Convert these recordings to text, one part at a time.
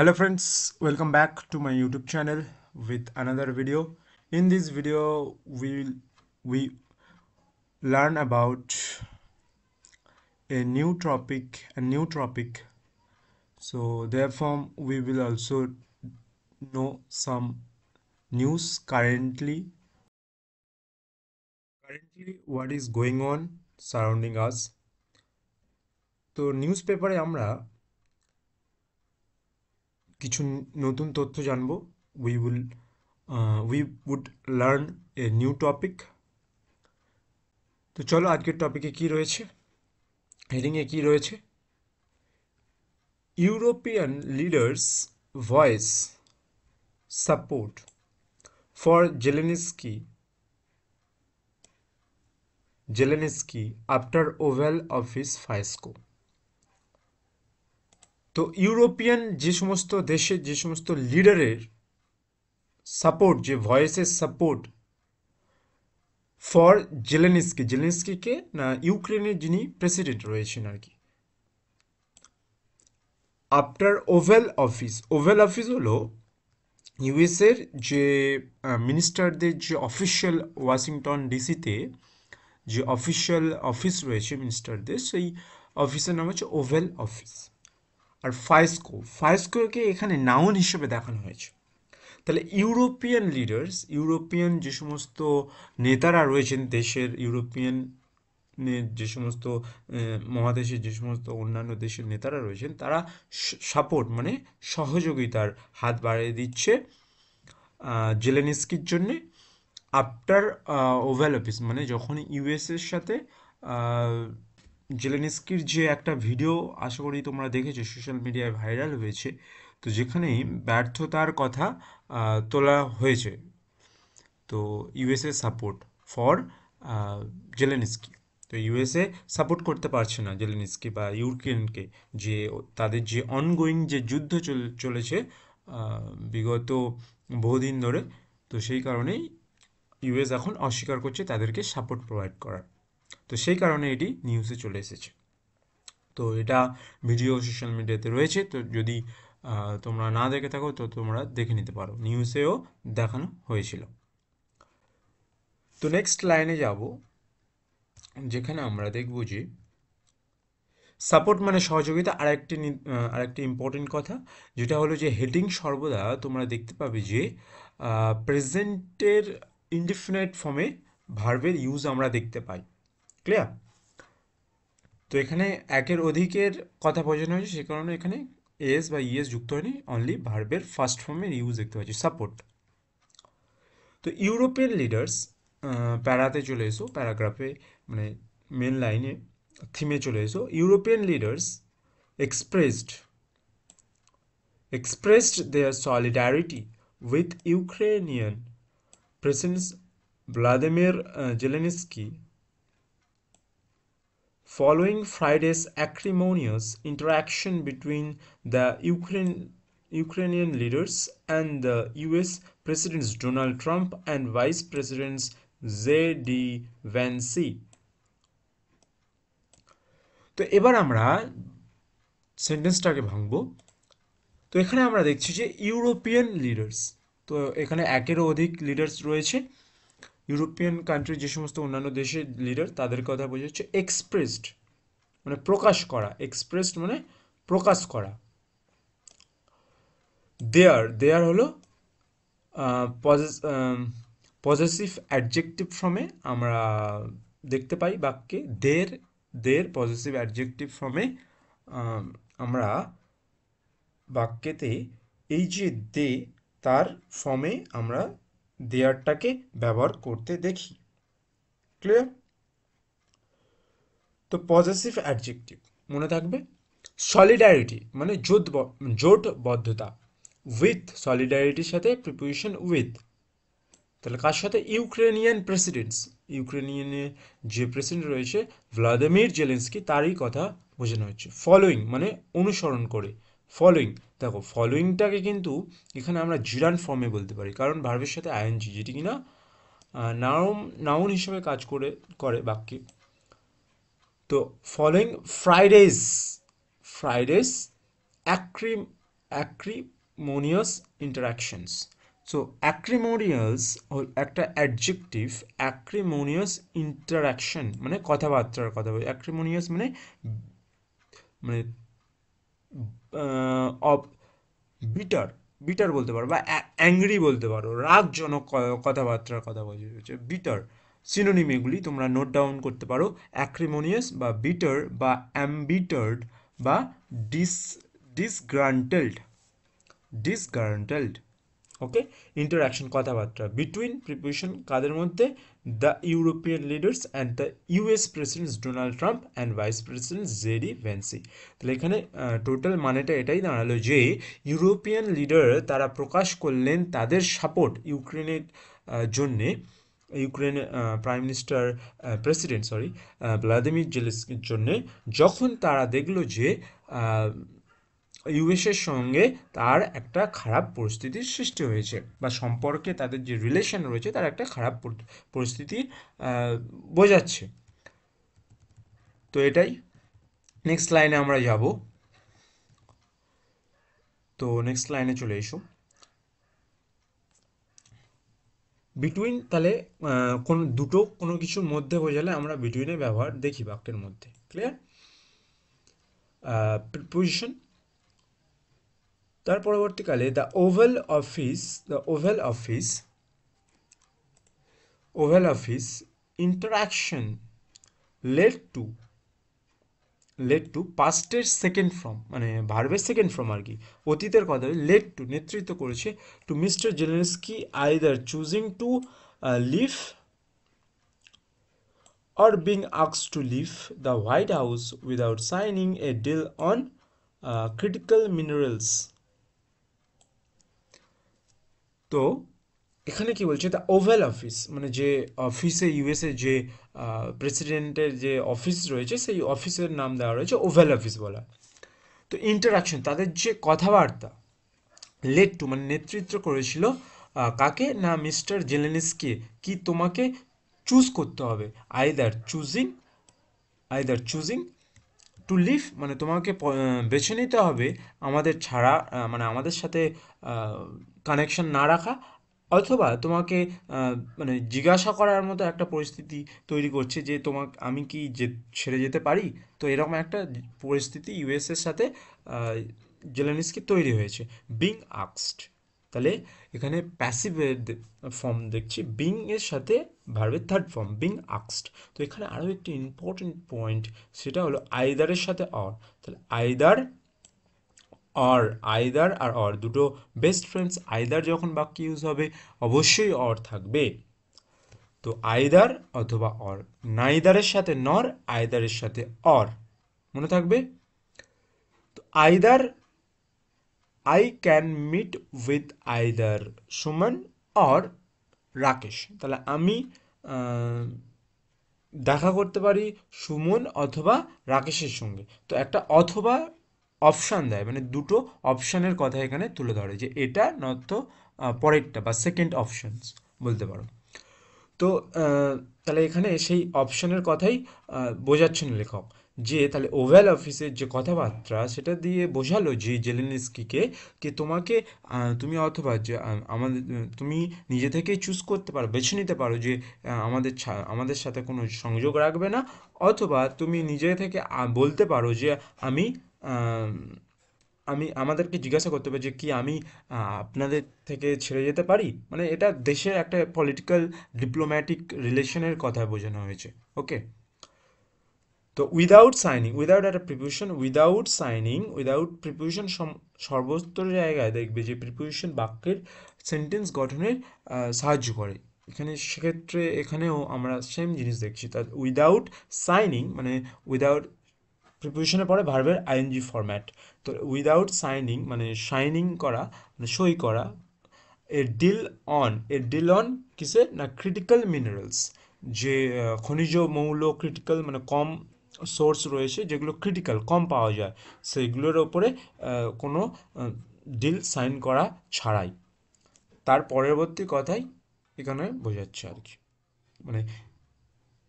Hello friends, welcome back to my YouTube channel with another video. In this video, we learn about a new topic. So therefore, we will also know some news currently what is going on surrounding us. তো নিউজপেপারে আমরা কিছু নতুন তথ্য জানবো. We will we would learn a new topic. তো চলো আজকের টপিকে কি রয়েছে, হেডিংয়ে কি রয়েছে, European leaders voice support for Zelensky after Oval Office fiasco. তো ইউরোপিয়ান যে সমস্ত দেশের যে সমস্ত লিডারের সাপোর্ট, যে ভয়েসের সাপোর্ট ফর জেলেনস্কিকে না ইউক্রেনের যিনি প্রেসিডেন্ট রয়েছেন আর কি, আফটার ওভাল অফিস হলো ইউএসের যে মিনিস্টারদের যে অফিসিয়াল ওয়াশিংটন ডিসিতে যে অফিসিয়াল অফিস রয়েছে মিনিস্টারদের, সেই অফিসের নাম হচ্ছে ওভেল অফিস. আর ফায়াস্কোকে এখানে নাউন হিসেবে দেখানো হয়েছে. তাহলে ইউরোপিয়ান যে সমস্ত নেতারা রয়েছেন দেশের, যে সমস্ত মহাদেশের যে সমস্ত অন্যান্য দেশের নেতারা রয়েছেন, তারা সাপোর্ট মানে সহযোগিতার হাত বাড়িয়ে দিচ্ছে জেলেনস্কির জন্যে আফটার ওভাল অফিস, মানে যখন ইউএসের সাথে জেলেনস্কির যে একটা ভিডিও আশা করি তোমরা দেখেছো, সোশ্যাল মিডিয়ায় ভাইরাল হয়েছে, তো যেখানেই ব্যর্থতার কথা তোলা হয়েছে. তো ইউএসএ সাপোর্ট ফর জেলেনস্কি. তো ইউএসএ সাপোর্ট করতে পারছে না জেলেনস্কি বা ইউক্রেনকে, যে তাদের যে অনগোয়িং যে যুদ্ধ চলেছে বিগত বহুদিন ধরে. তো সেই কারণেই ইউএস এখন অস্বীকার করছে তাদেরকে সাপোর্ট প্রোভাইড করার. তো সেই কারণে এটি নিউজে চলে এসেছে. তো এটা ভিডিও সোশ্যাল মিডিয়াতে রয়েছে, তো যদি তোমরা না দেখে থাকো তো তোমরা দেখে নিতে পারো, নিউজেও দেখানো হয়েছিল. তো নেক্সট লাইনে যাব, যেখানে আমরা দেখব যে সাপোর্ট মানে সহযোগিতা. আরেকটি ইম্পর্টেন্ট কথা, যেটা হলো যে হেডিং সর্বদা তোমরা দেখতে পাবে যে প্রেজেন্টের ইনডিফিনিট ফর্মে ভার্বের ইউজ আমরা দেখতে পাই. ক্লিয়ার? তো এখানে একের অধিকের কথা বোঝানো হয়েছে, সে কারণে এখানে এস বা ইএস যুক্ত হয়নি, অনলি ভার্বের ফার্স্ট ফর্মের ইউজ দেখতে পাচ্ছি, সাপোর্ট. তো ইউরোপিয়ান লিডার্স, প্যারাতে চলে এসো, প্যারাগ্রাফে মানে মেন লাইনে থিমে চলে এসো. European leaders expressed their solidarity with Ukrainian President Vladimir Zelensky following Friday's acrimonious interaction between the Ukrainian leaders and the US Presidents Donald Trump and Vice Presidents J.D. Vance. তো এবার আমরা সেন্টেন্সটাকে ভাঙবো. তো এখানে আমরা দেখছি যে ইউরোপিয়ান লিডার্স, তো এখানে একেরও অধিক লিডার্স রয়েছে. ইউরোপিয়ান কান্ট্রির যে সমস্ত অন্যান্য দেশের লিডার, তাদের কথা বোঝাচ্ছে এক্সপ্রেসড মানে প্রকাশ করা, এক্সপ্রেসড মানে প্রকাশ করা. দেয়ার হলো পজেসিভ অ্যাডজেক্টিভ ফর্মে আমরা দেখতে পাই বাক্যে. দের পজেসিভ অ্যাডজেক্টিভ ফর্মে আমরা বাক্যেতে এই যে দে, তার ফর্মে আমরা দেয়ারটাকে ব্যবহার করতে দেখি. ক্লিয়ার? তো পজেসিভ অ্যাডজেক্টিভ মনে থাকবে. সলিডারিটি মানে জোটবদ্ধতা. উইথ, সলিডারিটির সাথে প্রিপোজিশন উইথ. তাহলে কার সাথে? ইউক্রেনিয়ানের যে প্রেসিডেন্ট রয়েছে ভ্লাদিমির জেলেনস্কি, তারই কথা বোঝানো হচ্ছে. ফলোয়িং মানে অনুসরণ করে. ফলোয়িং, দেখো ফলোয়িংটাকে কিন্তু এখানে আমরা জিরান ফর্মে বলতে পারি, কারণ ভার্বের সাথে আইএনজি, যেটি কিনা নাউন হিসেবে কাজ করে বাক্যে. তো ফলোয়িং ফ্রাইডেস অ্যাক্রিমোনিয়াস ইন্টারাকশনস। সো অ্যাক্রিমোনিয়াস একটা অ্যাডজেক্টিভ, অ্যাক্রিমোনিয়াস ইন্টারাকশন মানে কথাবার্তার কথা বলি। অ্যাক্রিমোনিয়াস মানে মানে বিটার, বিটার বলতে পারো বা অ্যাংরি বলতে পারো, রাগজনক কথাবার্তার কথা বলছে বিটার। সিনোনিম এগুলি তোমরা নোট ডাউন করতে পারো, অ্যাক্রিমোনিয়াস বা বিটার বা অ্যাম্বিটার্ড বা dis disgruntled, disgruntled. Okay, interaction কথাবার্তা বিটুইন প্রিপোজিশন কাদের মধ্যে, the European leaders and the US president Donald Trump and vice president JD Vance. তাহলে এখানে টোটাল মানেটা এটাই দাঁড়ালো যে ইউরোপিয়ান লিডার তারা প্রকাশ করলেন তাদের সাপোর্ট ইউক্রেনের জন্যে, ইউক্রেনের prime minister president sorry Vladimir জেলেনস্কির জন্যে, যখন তারা দেখলো যে ইউএসের সঙ্গে তার একটা খারাপ পরিস্থিতির সৃষ্টি হয়েছে বা সম্পর্কে তাদের যে রিলেশন রয়েছে তার একটা খারাপ পরিস্থিতি বোঝাচ্ছে। তো এটাই, নেক্সট লাইনে আমরা যাব। তো নেক্সট লাইনে চলে এসো। বিটুইন তাহলে কোন দুটো কোনো কিছুর মধ্যে বোঝালে আমরা বিটুইনের ব্যবহার দেখি বাক্যের মধ্যে। ক্লিয়ার? প্রিপোজিশন, তার পরবর্তীকালে the Oval Office, the Oval Office interaction led to, পাস্টের সেকেন্ড ফর্ম মানে ভার্বের সেকেন্ড ফর্ম আর কি, অতীতের কথা, লেড টু নেতৃত্ব করেছে to Mister Zelensky either choosing to leave or being asked to leave the White House without signing a deal on critical minerals. তো এখানে কি বলছে, দ্য ওভাল অফিস মানে যে অফিসে ইউএসএ যে প্রেসিডেন্টের যে অফিস রয়েছে সেই অফিসের নাম দেওয়া রয়েছে ওভাল অফিস বলা। তো ইন্টারাকশন তাদের যে কথাবার্তা, লেড টু মানে নেতৃত্ব করেছিল কাকে না মিস্টার জেলেনস্কি, কি তোমাকে চুজ করতে হবে, আইদার চুজিং টু লিভ মানে তোমাকে বেছে নিতে হবে আমাদের ছাড়া মানে আমাদের সাথে কানেকশন না রাখা, অথবা তোমাকে মানে জিজ্ঞাসা করার মতো একটা পরিস্থিতি তৈরি করছে যে তোমাকে আমি কি যে ছেড়ে যেতে পারি। তো এরকম একটা পরিস্থিতি ইউএসের সাথে জেলেনস্কি তৈরি হয়েছে। বিং আক্সড, তাহলে এখানে প্যাসিভ ফর্ম দেখছি, বিং এর সাথে ভার্বের থার্ড ফর্ম বিং আক্সড। তো এখানে আরও একটি ইম্পর্টেন্ট পয়েন্ট, সেটা হলো আইদারের সাথে অর। তাহলে আইদার আর অর দুটো বেস্ট ফ্রেন্ডস, আইদার যখন বাক্য ইউজ হবে অবশ্যই অর থাকবে। তো আইদার অথবা অর, নাইদারের সাথে নর, আইদারের সাথে অর, মনে থাকবে। তো either I can meet with either Suman or Rakesh, তাহলে আমি দেখা করতে পারি সুমন অথবা রাকেশের সঙ্গে। তো একটা অথবা অপশান দেয় মানে দুটো অপশানের কথা এখানে তুলে ধরে যে এটা নয়তো পরেরটা বা সেকেন্ড অপশানস বলতে পারো। তো তাহলে এখানে সেই অপশানের কথাই বোঝাচ্ছেন লেখক, যে তাহলে ওভ্যাল অফিসের যে কথাবার্তা সেটা দিয়ে বোঝালো যে জেলেনস্কিকে যে তোমাকে তুমি অথবা যে আমাদের তুমি নিজে থেকেই চুজ করতে পারো, বেছে নিতে পারো যে আমাদের সাথে কোনো সংযোগ রাখবে না, অথবা তুমি নিজে থেকে বলতে পারো যে আমি আমাদেরকে জিজ্ঞাসা করতে হবে যে কি আমি আপনাদের থেকে ছেড়ে যেতে পারি, মানে এটা দেশের একটা পলিটিক্যাল ডিপ্লোম্যাটিক রিলেশনের কথা বোঝানো হয়েছে। ওকে, তো উইদাউট সাইনিং, উইদাউট একটা প্রিপোজিশন, উইদাউট প্রিপোজিশন সর্বত্র জায়গায় দেখবে যে প্রিপোজিশন বাক্যের সেন্টেন্স গঠনের সাহায্য করে। এখানে সেক্ষেত্রে এখানেও আমরা সেম জিনিস দেখছি, তা উইদাউট সাইনিং মানে উইদাউট প্রিপোজিশনের পরে ভার্বের আইএনজি ফরম্যাট। তো উইদাউট সাইনিং মানে শাইনিং করা মানে সই করা, এ ডিল অন কিসের না ক্রিটিক্যাল মিনারেলস, যে খনিজ মৌল ক্রিটিক্যাল মানে কম সোর্স রয়েছে যেগুলো ক্রিটিক্যাল কম পাওয়া যায়, সেইগুলোর ওপরে কোনো ডিল সাইন করা ছাড়াই। তার পরবর্তী কথাই এখানে বোঝাচ্ছে আর কি, মানে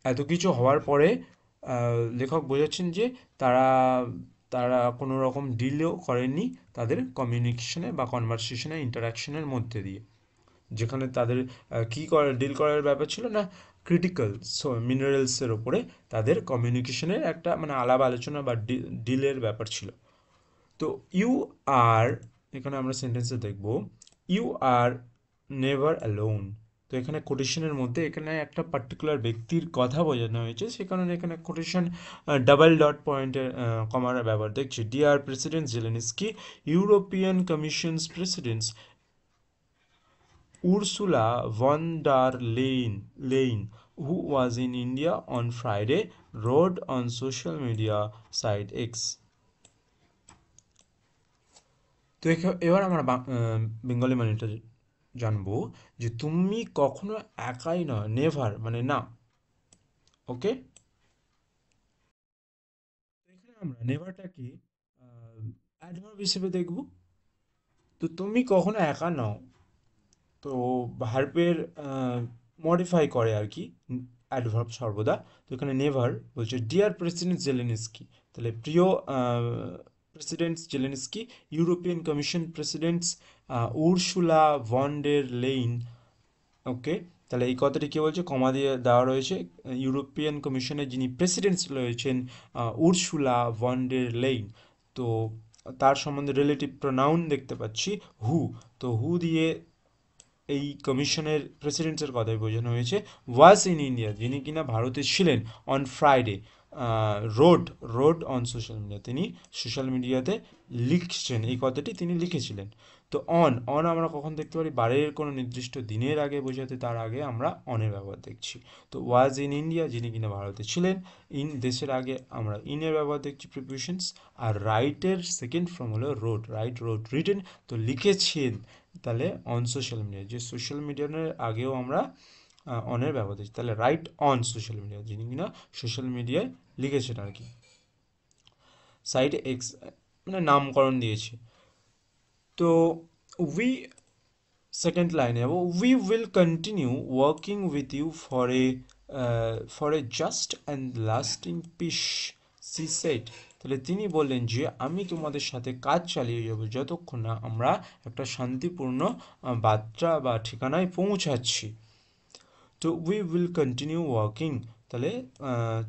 এত কিছু হওয়ার পরে লেখক বোঝাচ্ছেন যে তারা তারা কোনো রকম ডিলও করেননি তাদের কমিউনিকেশনে বা কনভারসেশনে ইন্টারাকশনের মধ্যে দিয়ে, যেখানে তাদের কী ডিল করার ব্যাপার ছিল না, ক্রিটিক্যাল মিনারেলসের ওপরে তাদের কমিউনিকেশনের একটা মানে আলাপ আলোচনা বা ডিলের ব্যাপার ছিল। তো ইউ আর, এখানে আমরা সেন্টেন্সে দেখব ইউ আর নেভার অ্যালোন। তো এখানে কোটেশনের মধ্যে এখানে একটা পার্টিকুলার ব্যক্তির কথা বোঝানো হয়েছে, সে কারণে এখানে কোটেশন ডাবল ডট পয়েন্টের কমার ব্যবহার দেখছি। Dear president Zelensky, European commission's president's Ursula von der Leyen, who was in India on Friday, wrote on social media site X. তো এবার আমরা বেঙ্গলি মানেটা জানবো যে তুমি কখনো একাই নয়, নেভার মানে না। ওকে, এখানে আমরা নেভারটাকে অ্যাডভার্ব হিসেবে দেখব। তো তুমি কখনো একা নও, তো ভার্বের মডিফাই করে আর কি অ্যাডভার্ব সর্বদা। তো এখানে নেভার বলছে ডিয়ার প্রেসিডেন্ট জেলেনস্কি, তাহলে প্রিয় president Zelensky, European commission presidents Ursula von der Leyen. Okay, তাহলে এই কথাটি কে বলছে, কমা দিয়ে দেওয়া রয়েছে, ইউরোপিয়ান কমিশনের যিনি প্রেসিডেন্ট রয়েছেন উর্সুলা ভন ডের লেইন। তো তার সম্বন্ধে রিলেটিভ প্রোনাউন দেখতে পাচ্ছি হু। তো হু দিয়ে এই কমিশনের প্রেসিডেন্টের কথাই বোঝানো হয়েছে। ওয়াজ ইন ইন্ডিয়া, যিনি কিনা ভারতে ছিলেন, on Friday road road on social media, তিনি সোশ্যাল মিডিয়াতে লিখছেন, এই কথাটি তিনি লিখেছিলেন। তো অন অন আমরা কখন দেখতে পারি, বারের কোনো নির্দিষ্ট দিনের আগে বোঝাতে, তার আগে আমরা অনের ব্যবহার দেখছি। তো ওয়াজ ইন ইন্ডিয়া, যিনি কিনা ভারতে ছিলেন, ইন দেশের আগে আমরা ইনের ব্যবহার দেখছি প্রিপোজিশনস। আর রাইটের সেকেন্ড ফর্ম হলো রোড, রাইট রোড রিটেন, তো লিখেছেন, তাহলে অন সোশ্যাল মিডিয়া, যে সোশ্যাল মিডিয়ার আগেও আমরা অনের ব্যবহার দিচ্ছি, তাহলে রাইট অন সোশ্যাল মিডিয়া, যিনি কিনা সোশ্যাল মিডিয়ায় লিখেছেন আর কি। সাইডে এক্স মানে নামকরণ দিয়েছে। তো উই, সেকেন্ড লাইনে যাবো, we will continue working with you for a just and lasting peace, she said. তাহলে তিনি বললেন যে আমি তোমাদের সাথে কাজ চালিয়ে যাব যতক্ষণ না আমরা একটা শান্তিপূর্ণ বার্তা বা ঠিকানায় পৌঁছাচ্ছি। তো উই উইল কন্টিনিউ ওয়ার্কিং, তাহলে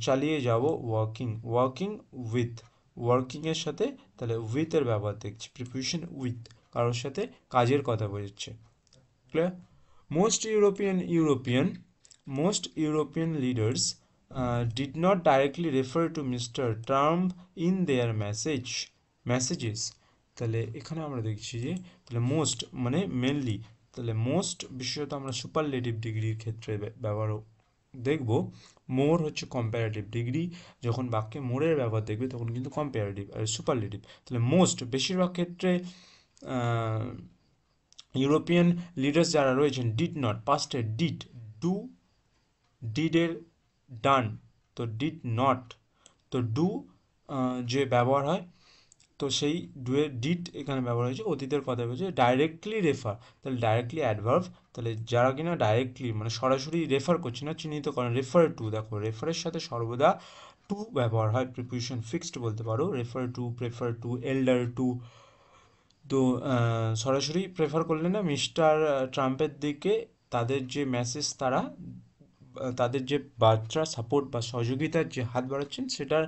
চালিয়ে যাব, ওয়ার্কিং ওয়ার্কিং উইথ, ওয়ার্কিংয়ের সাথে তাহলে উইথের ব্যবহার দেখছি, প্রিপোজিশন উইথ, কারোর সাথে কাজের কথা বোঝাচ্ছে। Clear? Most European leaders did not directly refer to Mr. Trump in their messages. তাহলে এখানে আমরা দেখছি যে তাহলে মোস্ট মানে মেনলি, তাহলে মোস্ট বিশেষত আমরা সুপারলেটিভ ডিগ্রির ক্ষেত্রে ব্যবহার দেখব। মোর হচ্ছে কম্প্যারেটিভ ডিগ্রি, যখন বাক্যে মোরের ব্যবহার দেখবে তখন কিন্তু কম্প্যারেটিভ আর সুপারলেটিভ। তাহলে মোস্ট বেশিরভাগ ক্ষেত্রে ইউরোপিয়ান লিডার্স যারা রয়েছেন, ডিড নট পাস্টে ডিড, ডু ডিডের ডান, তো ডিড নট, তো ডু যে ব্যবহার হয়, তো সেই ডুয়ের ডিড এখানে ব্যবহার হয়েছে, অতীতের কথা বলছে। ডাইরেক্টলি রেফার, তাহলে ডাইরেক্টলি অ্যাডভার্ব, তাহলে যারা কিনা ডাইরেক্টলি মানে সরাসরি রেফার করছে না, চিহ্নিত করেন রেফার টু। দেখো রেফারের সাথে সর্বদা টু ব্যবহার হয়, প্রিপোজিশন ফিক্সড বলতে পারো, refer to, prefer to, elder to. তো সরাসরি প্রেফার করলে না মিস্টার ট্রাম্পের দিকে তাদের যে মেসেজ, তারা তাদের যে বার্তা সাপোর্ট বা সহযোগিতার যে হাত বাড়াচ্ছেন, সেটার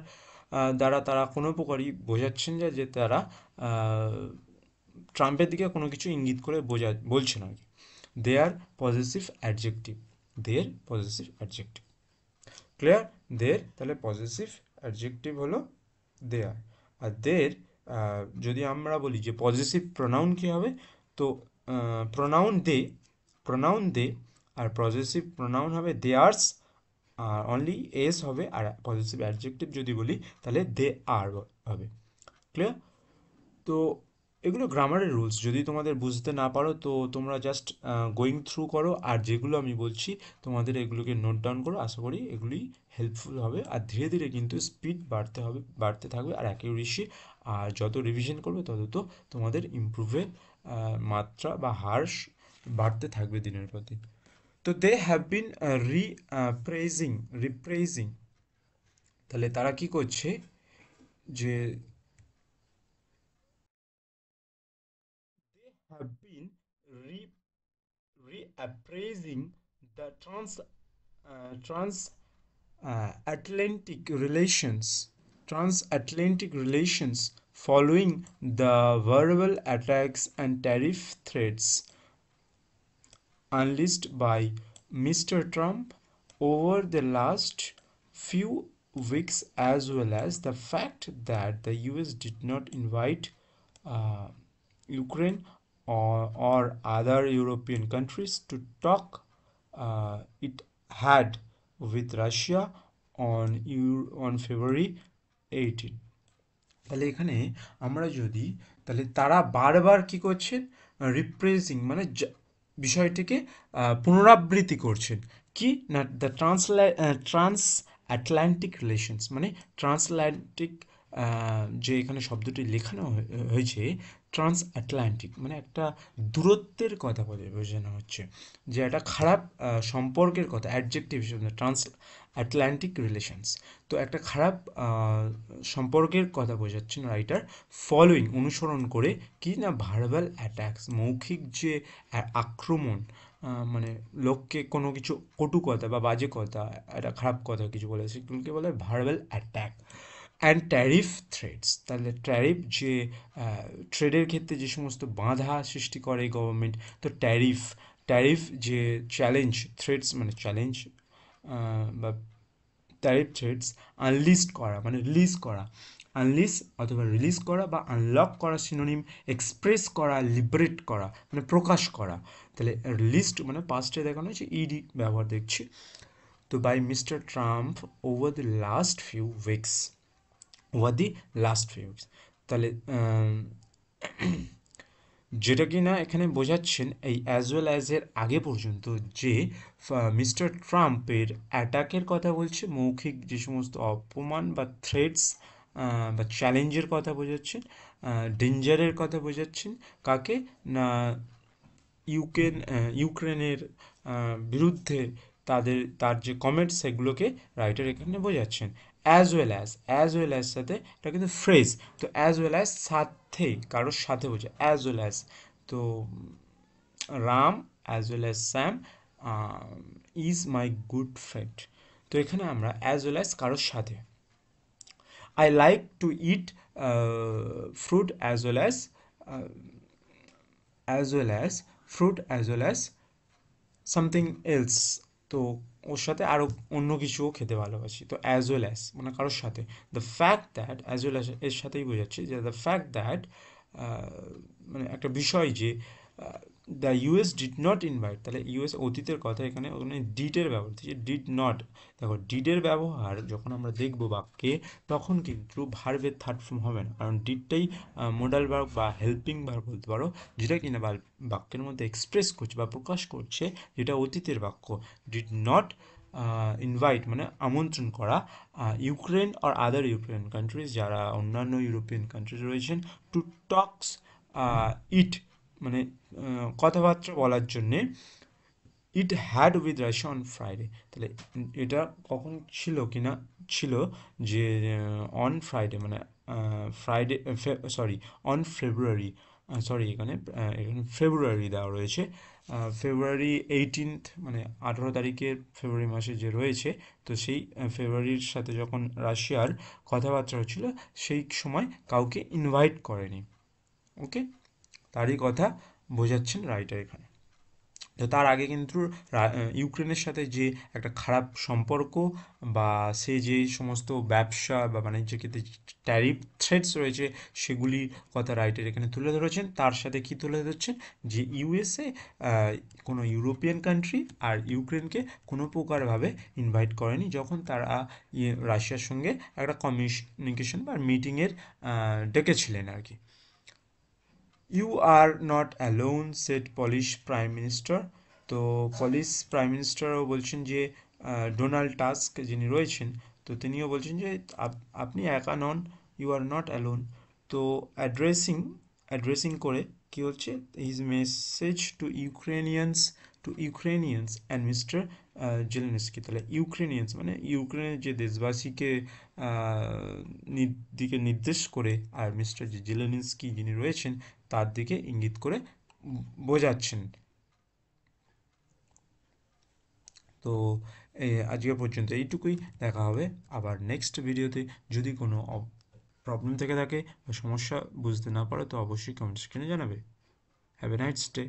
দ্বারা তারা কোনো প্রকারই বোঝাচ্ছেন যে তারা ট্রাম্পের দিকে কোনো কিছু ইঙ্গিত করে বলছেন আর কি। দেয়ার পজিটিভ অ্যাডজেক্টিভ, দেয়ার পজিটিভ অ্যাডজেক্টিভ। ক্লিয়ার? দের তাহলে পজিটিভ অ্যাডজেক্টিভ হলো দেয়ার। আর দের যদি আমরা বলি যে পজিটিভ প্রোনাউন কী হবে, তো প্রোনাউন দে, আর পজিটিভ প্রোনাউন হবে দেয়ার্স, আর অনলি এস হবে, আর পজিটিভ অ্যাডজেক্টিভ যদি বলি তাহলে দে আর হবে। ক্লিয়ার? তো এগুলো গ্রামারের রুলস, যদি তোমাদের বুঝতে না পারো তো তোমরা জাস্ট গোয়িং থ্রু করো, আর যেগুলো আমি বলছি তোমাদের এগুলোকে নোট ডাউন করো, আশা করি এগুলি হেল্পফুল হবে। আর ধীরে ধীরে কিন্তু স্পিড বাড়তে থাকবে, আর অ্যাকিউরেসি, আর যত রিভিশন করবে তত তো তোমাদের ইমপ্রুভের মাত্রা বা হার বাড়তে থাকবে দিনের পর দিন। তো দে হ্যাভ বিন রিপ্রেজিং, তাহলে তারা কি করছে যে have been re reappraising the trans Atlantic relations following the verbal attacks and tariff threats unleashed by Mr. Trump over the last few weeks, as well as the fact that the US did not invite uh, Ukraine or other European countries to talk it had with Russia on February 18. তাহলে এখানে আমরা যদি তাহলে তারা বারবার কি করছেন রিপ্রেজিং মানে বিষয়টিকে পুনরাবৃত্তি করছেন কি না দ্য ট্রান্স আটলান্টিক রিলেশনস মানে ট্রান্সঅ্যাটলান্টিক যে এখানে শব্দটি লেখানো হয়েছে ট্রান্স আটলান্টিক মানে একটা দূরত্বের কথা বলে বোঝানো হচ্ছে যে একটা খারাপ সম্পর্কের কথা অ্যাডজেক্টিভ হিসেবে ট্রান্স আটলান্টিক রিলেশনস তো একটা খারাপ সম্পর্কের কথা বোঝাচ্ছেন রাইটার ফলোয়িং অনুসরণ করে কি না ভার্বাল অ্যাটাকস মৌখিক যে আক্রমণ মানে লোককে কোনো কিছু কটু কথা বা বাজে কথা একটা খারাপ কথা কিছু বলে সেগুলোকে বলে verbal attack and tariff threats তাহলে ট্যারিফ যে ট্রেডের ক্ষেত্রে যে সমস্ত বাধা সৃষ্টি করে গভর্নমেন্ট তো ট্যারিফ যে চ্যালেঞ্জ থ্রেটস মানে চ্যালেঞ্জ বা ট্যারিফ থ্রেটস আনলিস্ট করা মানে রিলিজ করা আনলিস অথবা রিলিজ করা বা আনলক করা সিনোনিম এক্সপ্রেস করা লিবারেট করা মানে প্রকাশ করা তাহলে লিস্ট মানে পাস্টে দেখানো হচ্ছে ইডি ব্যবহার দেখছি তো by mister Trump over the last few weeks তাহলে যেটা কি না এখানে বোঝাচ্ছেন এই অ্যাজ ওয়েল অ্যাজ এর আগে পর্যন্ত যে মিস্টার ট্রাম্পের অ্যাটাকের কথা বলছে মৌখিক যে সমস্ত অপমান বা থ্রেটস বা চ্যালেঞ্জের কথা বোঝাচ্ছেন ডেঞ্জারের কথা বোঝাচ্ছেন কাকে না ইউক্রেনের বিরুদ্ধে তার যে কমেন্টস সেগুলোকে রাইটার এখানে বোঝাচ্ছেন অ্যাজ ওয়েল অ্যাজ সাথে এটা কিন্তু ফ্রেজ তো অ্যাজ ওয়েল অ্যাজ সাথে কারোর সাথে বোঝায় অ্যাজ ওয়েল অ্যাজ তো Ram as well as Sam is my good friend তো এখানে আমরা অ্যাজ ওয়েল অ্যাজ কারোর সাথে I like to eat fruit as well as fruit as well as something else তো ওর সাথে আরও অন্য কিছুও খেতে ভালোবাসি তো অ্যাজ ওয়েল অ্যাজ মানে কারোর সাথে the fact that as well as এর সাথেই বোঝাচ্ছে যে দ্য ফ্যাক্ট দ্যাট মানে একটা বিষয় যে the US did not invite তাহলে ইউএস অতীতের কথা এখানে ওখানে ডিডের ব্যবহার দিচ্ছে ডিড নট দেখো ডিডের ব্যবহার যখন আমরা দেখব বাক্যে তখন কিন্তু ভার্বের থার্ড ফর্ম হবে না কারণ ডিডটাই মোডাল ভার্ব বা হেল্পিং ভার্ব বলতে পারো যেটা কিনা বাক্যের মধ্যে এক্সপ্রেস করছে বা প্রকাশ করছে যেটা অতীতের বাক্য ডিড নট ইনভাইট মানে আমন্ত্রণ করা ইউক্রেন আর আদার ইউরোপিয়ান কান্ট্রিজ যারা অন্যান্য ইউরোপিয়ান কান্ট্রিজ রয়েছেন টু টক্স ইট মানে কথাবার্তা বলার জন্যে it had with Russia on Friday তাহলে এটা কখন ছিল কি না ছিল যে অন ফ্রাইডে মানে ফ্রাইডে সরি অন ফেব্রুয়ারি এখানে ফেব্রুয়ারি দেওয়া রয়েছে ফেব্রুয়ারি 18th মানে 18 তারিখের ফেব্রুয়ারি মাসে যে রয়েছে তো সেই ফেব্রুয়ারির সাথে যখন রাশিয়ার কথাবার্তা হচ্ছিল সেই সময় কাউকে ইনভাইট করেনি ওকে তারই কথা বোঝাচ্ছেন রাইটার এখানে তো তার আগে কিন্তু ইউক্রেনের সাথে যে একটা খারাপ সম্পর্ক বা সে যে সমস্ত ব্যবসা বা বাণিজ্যের ক্ষেত্রে ট্যারিফ থ্রেটস রয়েছে সেগুলির কথা রাইটার এখানে তুলে ধরেছেন তার সাথে কি তুলে ধরছেন যে ইউএসএ কোনো ইউরোপিয়ান কান্ট্রি আর ইউক্রেনকে কোনো প্রকারভাবে ইনভাইট করেনি যখন তারা রাশিয়ার সঙ্গে একটা কমিউনিকেশন বা মিটিংয়ের ডেকেছিলেন আর কি you are not alone said Polish prime minister তো পলিশ প্রাইম মিনিস্টারও বলছেন যে ডোনাল্ড টাস্ক যিনি রয়েছেন তো তিনিও বলছেন যে আপনি একা নন ইউ আর নট অ্যালোন তো অ্যাড্রেসিং করে কি হচ্ছে his message to Ukrainians and mister Zelensky তাহলে ইউক্রেনিয়ান্স মানে ইউক্রেনের যে দেশবাসীকে দিকে নির্দেশ করে আর মিস্টার জেলেনস্কি যিনি রয়েছেন তার দিকে ইঙ্গিত করে বোঝাচ্ছেন। তো আজকে পর্যন্ত এইটুকুই, দেখা হবে আবার নেক্সট ভিডিওতে। যদি কোনো প্রবলেম থেকে থাকে বা সমস্যা বুঝতে না পারো তো অবশ্যই কমেন্ট সেকশনে জানাবে। Have a nice day.